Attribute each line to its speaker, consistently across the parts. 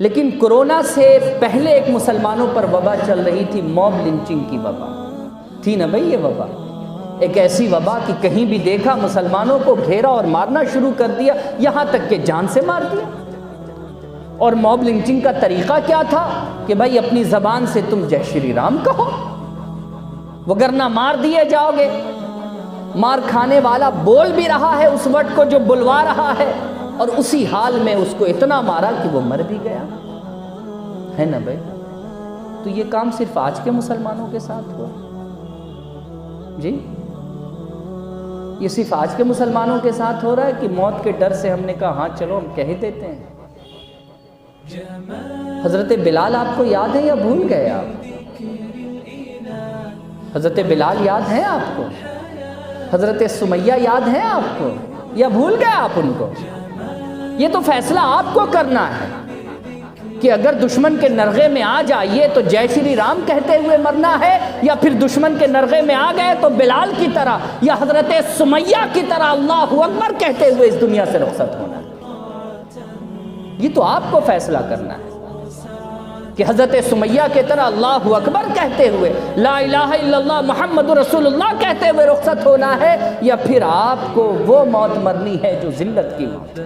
Speaker 1: لیکن کورونا سے پہلے ایک مسلمانوں پر وبا چل رہی تھی، موب لنچنگ کی وبا تھی نا بھائی۔ یہ وبا ایک ایسی وبا کہ کہیں بھی دیکھا مسلمانوں کو گھیرا اور مارنا شروع کر دیا، یہاں تک کہ جان سے مار دیا۔ اور موب لنچنگ کا طریقہ کیا تھا کہ بھائی اپنی زبان سے تم جے شری رام کہو، وگرنہ مار دیے جاؤ گے۔ مار کھانے والا بول بھی رہا ہے اس ورڈ کو جو بلوا رہا ہے، اور اسی حال میں اس کو اتنا مارا کہ وہ مر بھی گیا ہے نا بھائی۔ تو یہ کام صرف آج کے مسلمانوں کے ساتھ ہوا جی؟ یہ صرف آج کے مسلمانوں کے ساتھ ہو رہا ہے کہ موت کے ڈر سے ہم نے کہا ہاں چلو ہم کہہ دیتے ہیں؟ حضرت بلال آپ کو یاد ہے یا بھول گئے آپ؟ حضرت بلال یاد ہیں آپ کو؟ حضرت سمیہ یاد ہیں آپ کو یا بھول گئے آپ ان کو؟ یہ تو فیصلہ آپ کو کرنا ہے کہ اگر دشمن کے نرغے میں آ جائیے تو جے شری رام کہتے ہوئے مرنا ہے، یا پھر دشمن کے نرغے میں آ گئے تو بلال کی طرح یا حضرت سمیہ کی طرح اللہ اکبر کہتے ہوئے اس دنیا سے رخصت ہونا ہے۔ یہ تو آپ کو فیصلہ کرنا ہے کہ حضرت سمیہ کی طرح اللہ اکبر کہتے ہوئے، لا الہ الا اللہ محمد رسول اللہ کہتے ہوئے رخصت ہونا ہے، یا پھر آپ کو وہ موت مرنی ہے جو ذلت کی موت۔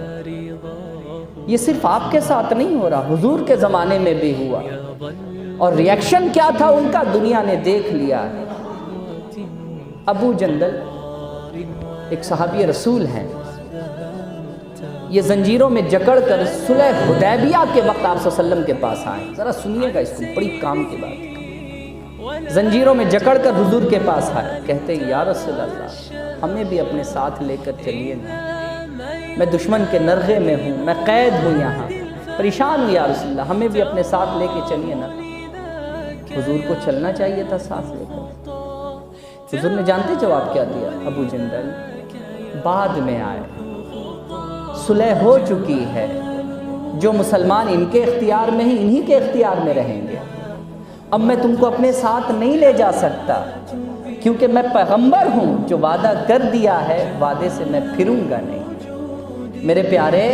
Speaker 1: یہ صرف آپ کے ساتھ نہیں ہو رہا، حضور کے زمانے میں بھی ہوا، اور ریاکشن کیا تھا ان کا دنیا نے دیکھ لیا ہے۔ ابو جندل ایک صحابی رسول ہیں، یہ زنجیروں میں جکڑ کر صلح حدیبیہ کے وقت آپ صلی اللہ علیہ وسلم کے پاس آئے۔ ذرا سنیے گا اس کو، بڑی کام کی بات۔ زنجیروں میں جکڑ کر حضور کے پاس آئے، کہتے ہیں یا رسول اللہ ہمیں بھی اپنے ساتھ لے کر چلیے نا، میں دشمن کے نرغے میں ہوں، میں قید ہوں، یہاں پریشان ہوں، یا رسول اللہ ہمیں بھی اپنے ساتھ لے کے چلیے نا۔ حضور کو چلنا چاہیے تھا ساتھ لے کر۔ حضور نے جانتے جواب کیا دیا؟ ابو جندل بعد میں آئے، صلح ہو چکی ہے، جو مسلمان ان کے اختیار میں ہیں انہی کے اختیار میں رہیں گے۔ اب میں تم کو اپنے ساتھ نہیں لے جا سکتا، کیونکہ میں پیغمبر ہوں، جو وعدہ کر دیا ہے وعدے سے میں پھروں گا نہیں۔ میرے پیارے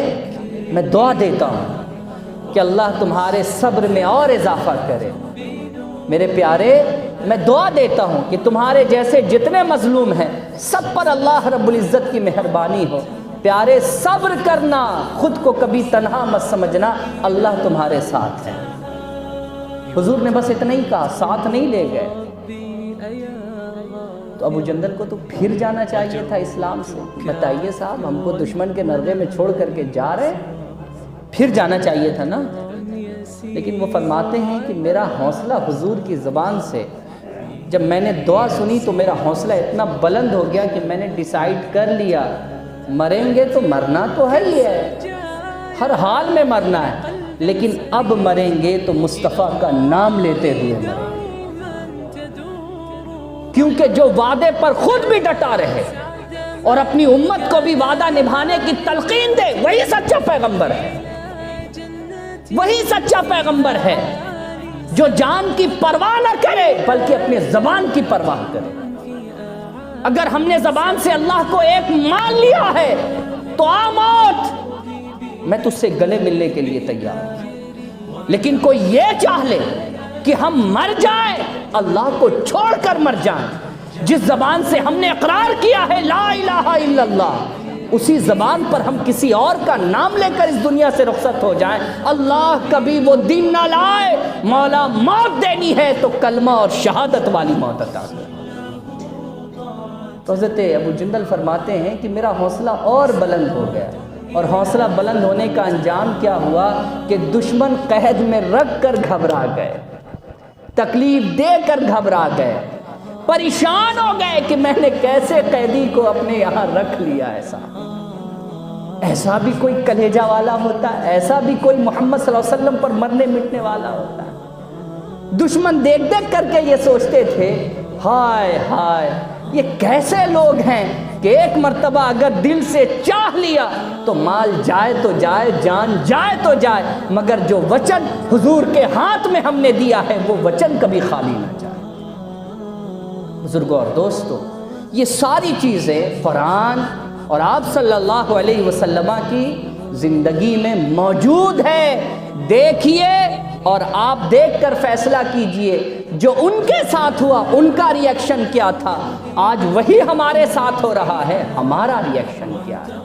Speaker 1: میں دعا دیتا ہوں کہ اللہ تمہارے صبر میں اور اضافہ کرے۔ میرے پیارے میں دعا دیتا ہوں کہ تمہارے جیسے جتنے مظلوم ہیں سب پر اللہ رب العزت کی مہربانی ہو۔ پیارے صبر کرنا، خود کو کبھی تنہا مت سمجھنا، اللہ تمہارے ساتھ ہے۔ حضور نے بس اتنا ہی کہا، ساتھ نہیں لے گئے۔ تو ابو جندل کو تو پھر جانا چاہیے تھا اسلام سے۔ بتائیے صاحب، ہم کو دشمن کے نرغے میں چھوڑ کر کے جا رہے، پھر جانا چاہیے تھا نا۔ لیکن وہ فرماتے ہیں کہ میرا حوصلہ حضور کی زبان سے، جب میں نے دعا سنی تو میرا حوصلہ اتنا بلند ہو گیا کہ میں نے ڈیسائیڈ کر لیا مریں گے تو مرنا تو ہے ہی ہے، ہر حال میں مرنا ہے، لیکن اب مریں گے تو مصطفیٰ کا نام لیتے ہوئے مریں گے، کیونکہ جو وعدے پر خود بھی ڈٹا رہے اور اپنی امت کو بھی وعدہ نبھانے کی تلقین دے، وہی سچا پیغمبر ہے۔ وہی سچا پیغمبر ہے جو جان کی پرواہ نہ کرے بلکہ اپنے زبان کی پرواہ کرے۔ اگر ہم نے زبان سے اللہ کو ایک مان لیا ہے تو آ موت، میں تجھ سے گلے ملنے کے لیے تیار ہوں، لیکن کوئی یہ چاہ لے کہ ہم مر جائیں، اللہ کو چھوڑ کر مر جائیں۔ جس زبان سے ہم نے اقرار کیا ہے لا الہ الا اللہ، اسی زبان پر ہم کسی اور کا نام لے کر اس دنیا سے رخصت ہو جائیں، اللہ کبھی وہ دن نہ لائے مولا موت دینی ہے تو کلمہ اور شہادت والی موت عطا کر۔ تو حضرت ابو جندل فرماتے ہیں کہ میرا حوصلہ اور بلند ہو گیا، اور حوصلہ بلند ہونے کا انجام کیا ہوا کہ دشمن قید میں رکھ کر گھبرا گئے، تکلیف دے کر گھبرا گئے، پریشان ہو گئے کہ میں نے کیسے قیدی کو اپنے یہاں رکھ لیا۔ ایسا بھی کوئی کلیجہ والا ہوتا ہے، ایسا بھی کوئی محمد صلی اللہ علیہ وسلم پر مرنے مٹنے والا ہوتا ہے۔ دشمن دیکھ دیکھ کر کے یہ سوچتے تھے ہائے ہائے یہ کیسے لوگ ہیں کہ ایک مرتبہ اگر دل سے چاہ لیا تو مال جائے تو جائے، جان جائے تو جائے، مگر جو وچن حضور کے ہاتھ میں ہم نے دیا ہے وہ وچن کبھی خالی نہ جائے۔ بزرگوں اور دوستو، یہ ساری چیزیں قرآن اور آپ صلی اللہ علیہ وسلم کی زندگی میں موجود ہے، دیکھیے اور آپ دیکھ کر فیصلہ کیجئے جو ان کے ساتھ ہوا ان کا ریئیکشن کیا تھا، آج وہی ہمارے ساتھ ہو رہا ہے، ہمارا ریئیکشن کیا ہے۔